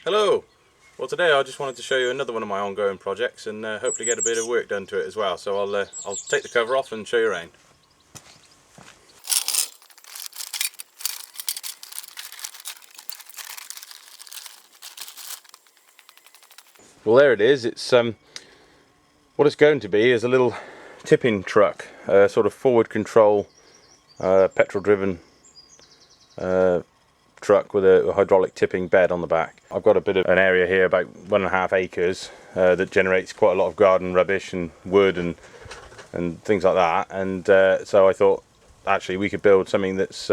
Hello! Well, today I just wanted to show you another one of my ongoing projects and hopefully get a bit of work done to it as well. So I'll take the cover off and show you around. Well, there it is. It's what it's going to be is a little tipping truck, sort of forward control, petrol driven truck with a hydraulic tipping bed on the back. I've got a bit of an area here, about 1.5 acres, that generates quite a lot of garden rubbish and wood and things like that. And so I thought actually we could build something that's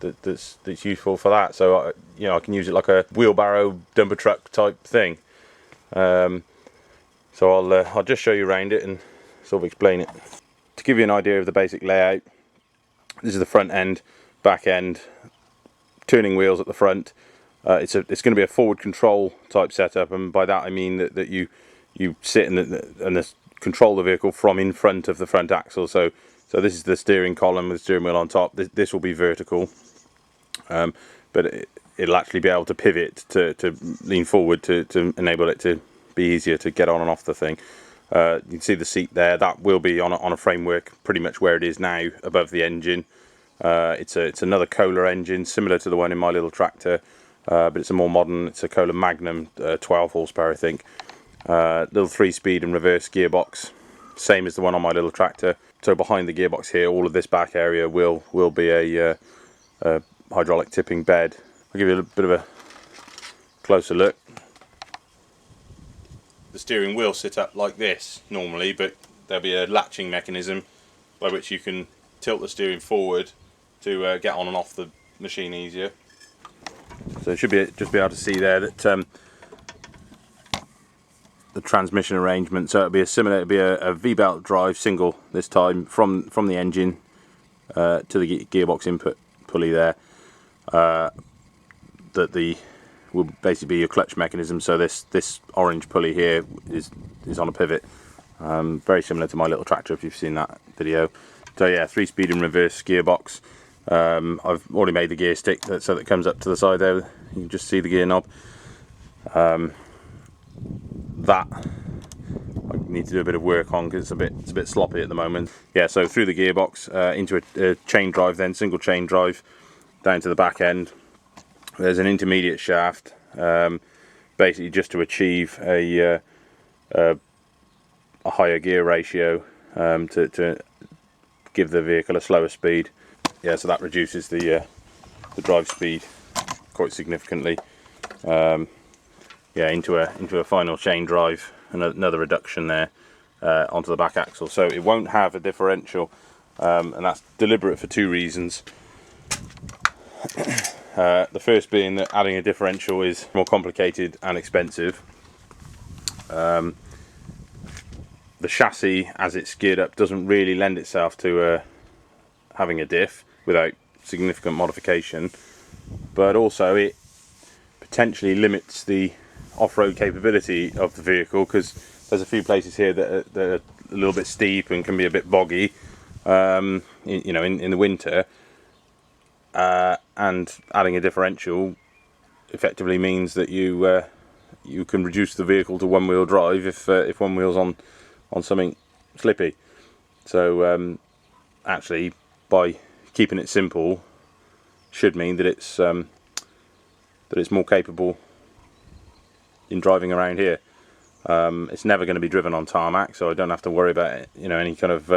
that's useful for that. So I can use it like a wheelbarrow dumper truck type thing. So I'll just show you around it and sort of explain it. To give you an idea of the basic layout, this is the front end, back end, turning wheels at the front. It's going to be a forward control type setup, and by that I mean that you sit and control the vehicle from in front of the front axle. So this is the steering column with the steering wheel on top. This will be vertical, but it'll actually be able to pivot to lean forward to enable it to be easier to get on and off the thing. You can see the seat there. That will be on a framework pretty much where it is now, above the engine. It's another Kohler engine, similar to the one in my little tractor, but it's a more modern. It's a Kohler Magnum, 12 horsepower, I think. Little 3-speed and reverse gearbox, same as the one on my little tractor. So behind the gearbox here, all of this back area will be a hydraulic tipping bed. I'll give you a bit of a closer look. The steering will sit up like this normally, but there'll be a latching mechanism by which you can tilt the steering forward to get on and off the machine easier. So you should just be able to see there that the transmission arrangement. So it'll be it'll be a V-belt drive single this time from the engine to the gearbox input pulley there. That will basically be your clutch mechanism. So this orange pulley here is on a pivot, very similar to my little tractor if you've seen that video. So yeah, 3-speed and reverse gearbox. I've already made the gear stick so that it comes up to the side there. You can just see the gear knob. That I need to do a bit of work on because it's a bit sloppy at the moment. Yeah, so through the gearbox into a chain drive, then single chain drive down to the back end. There's an intermediate shaft, basically just to achieve a higher gear ratio, to give the vehicle a slower speed. Yeah, so that reduces the drive speed quite significantly. Yeah, into a final chain drive, and another reduction there onto the back axle. So it won't have a differential, and that's deliberate for two reasons. The first being that adding a differential is more complicated and expensive. The chassis, as it's geared up, doesn't really lend itself to having a diff without significant modification, but also it potentially limits the off-road capability of the vehicle, because there's a few places here that are a little bit steep and can be a bit boggy, in the winter. And adding a differential effectively means that you can reduce the vehicle to one-wheel drive if one wheel's on something slippy. So actually, by keeping it simple, should mean that it's more capable in driving around here. It's never going to be driven on tarmac, so I don't have to worry about any kind of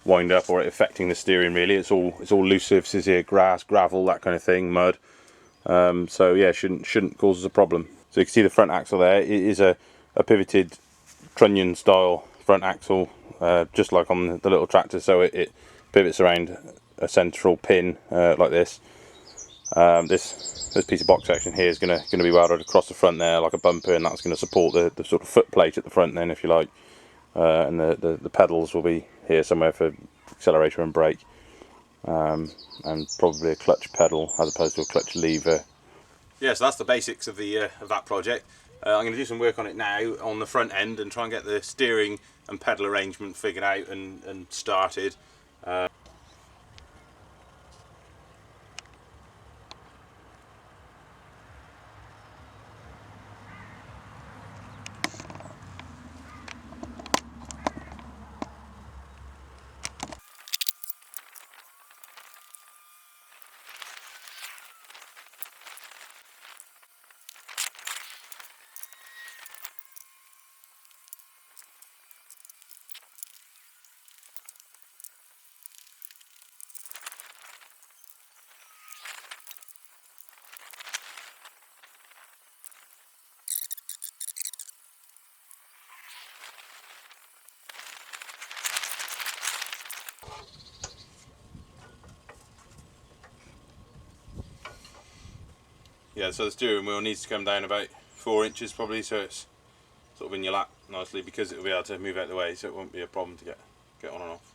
wind up or it affecting the steering. Really, it's all loose surfaces here: grass, gravel, that kind of thing, mud. So yeah, shouldn't cause us a problem. So you can see the front axle there. It is a pivoted trunnion style front axle, just like on the little tractor. So it pivots around a central pin like this. This piece of box section here is going to be welded across the front there like a bumper, and that's going to support the sort of foot plate at the front then, if you like. And the pedals will be here somewhere for accelerator and brake, and probably a clutch pedal as opposed to a clutch lever. Yeah, so that's the basics of that project. I'm going to do some work on it now on the front end and try and get the steering and pedal arrangement figured out and started. yeah, so the steering wheel needs to come down about 4 inches probably, so it's sort of in your lap nicely, because it will be able to move out of the way, so it won't be a problem to get on and off.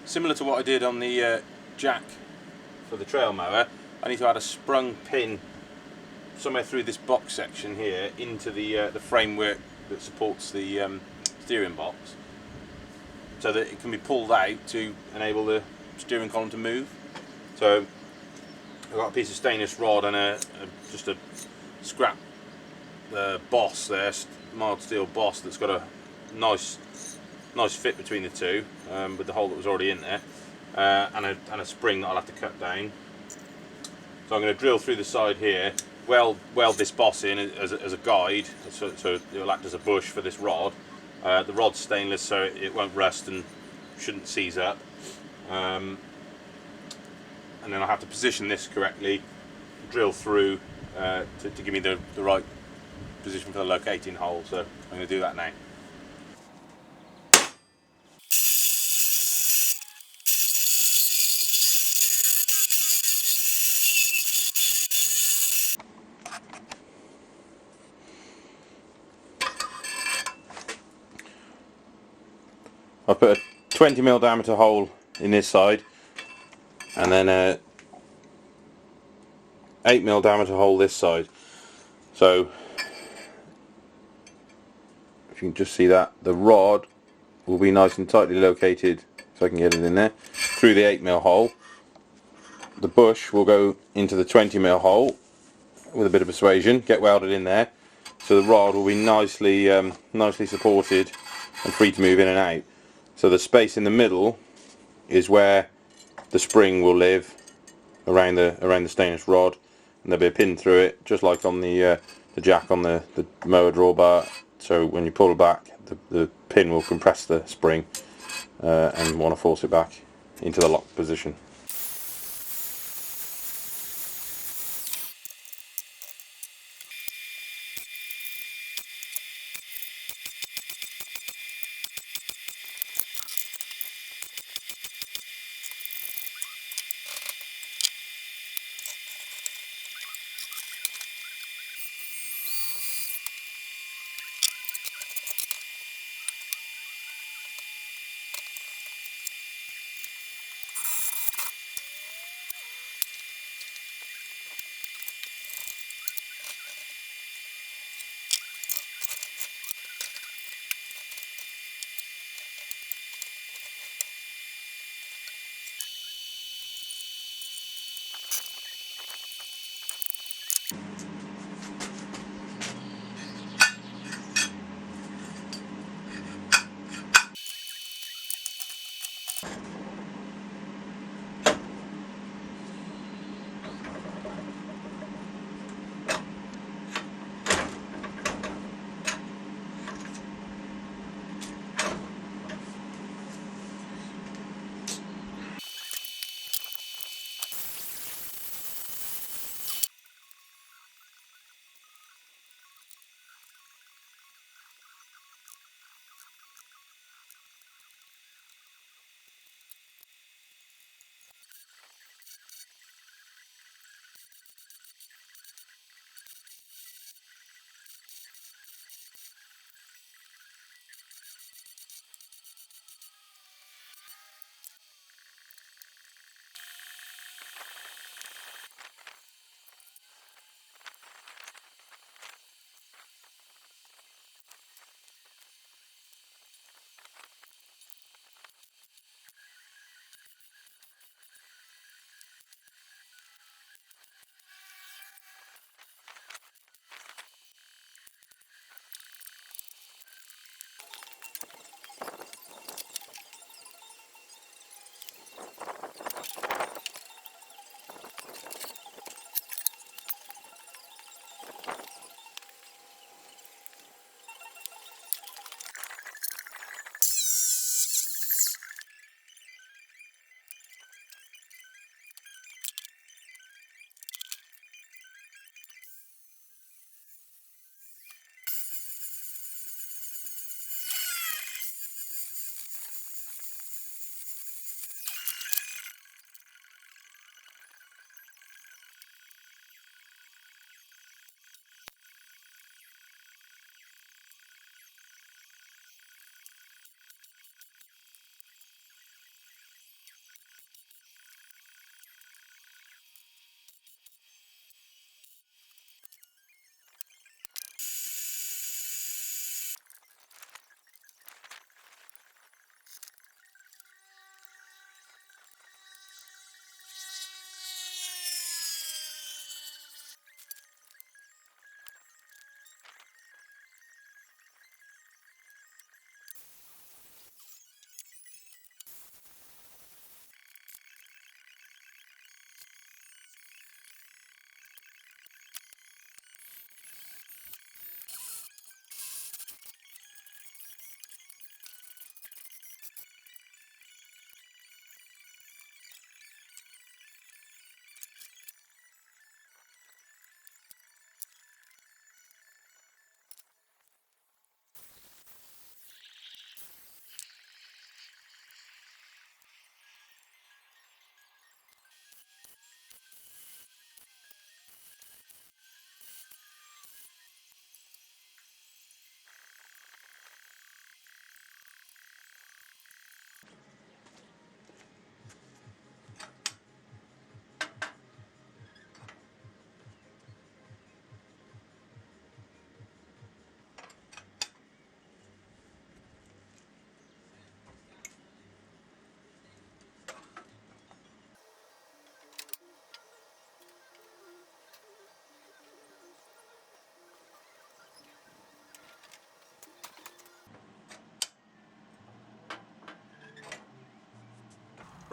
Similar to what I did on the jack for the trail mower, I need to add a sprung pin somewhere through this box section here into the framework that supports the steering box, so that it can be pulled out to enable the steering column to move. So I've got a piece of stainless rod and just a scrap boss there, mild steel boss, that's got a nice fit between the two, with the hole that was already in there, and a spring that I'll have to cut down. So I'm going to drill through the side here, weld this boss in as a guide, so it will act as a bush for this rod. The rod's stainless, so it won't rust and shouldn't seize up. And then I'll have to position this correctly, drill through to give me the right position for the locating hole. So I'm going to do that now. I've put a 20mm diameter hole in this side, and then a 8mm diameter hole this side. So if you can just see that, the rod will be nice and tightly located, so I can get it in there, through the 8mm hole. The bush will go into the 20mm hole with a bit of persuasion, get welded in there, so the rod will be nicely supported and free to move in and out. So the space in the middle is where the spring will live around the stainless rod, and there'll be a pin through it, just like on the jack on the mower drawbar. So when you pull back, the pin will compress the spring and want to force it back into the locked position.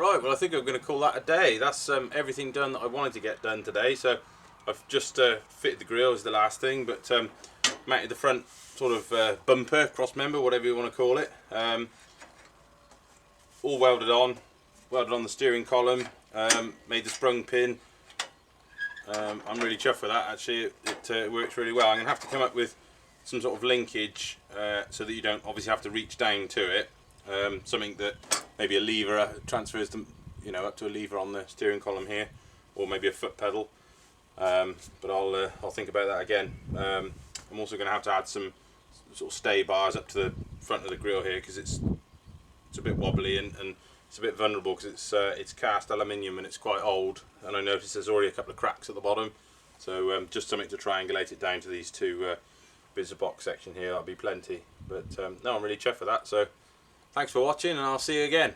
Right, well I think I'm going to call that a day. That's everything done that I wanted to get done today. So I've just fitted the grill is the last thing, but mounted the front sort of bumper, cross member, whatever you want to call it. All welded on the steering column, made the sprung pin. I'm really chuffed with that actually, it works really well. I'm going to have to come up with some sort of linkage so that you don't obviously have to reach down to it. Something that maybe a lever transfers to, you know, up to a lever on the steering column here, or maybe a foot pedal. But I'll think about that again. I'm also going to have to add some sort of stay bars up to the front of the grille here because it's a bit wobbly and it's a bit vulnerable because it's cast aluminium and it's quite old. And I noticed there's already a couple of cracks at the bottom. So just something to triangulate it down to these two bits of box section here. That'll be plenty. But no, I'm really chuffed for that. So thanks for watching, and I'll see you again.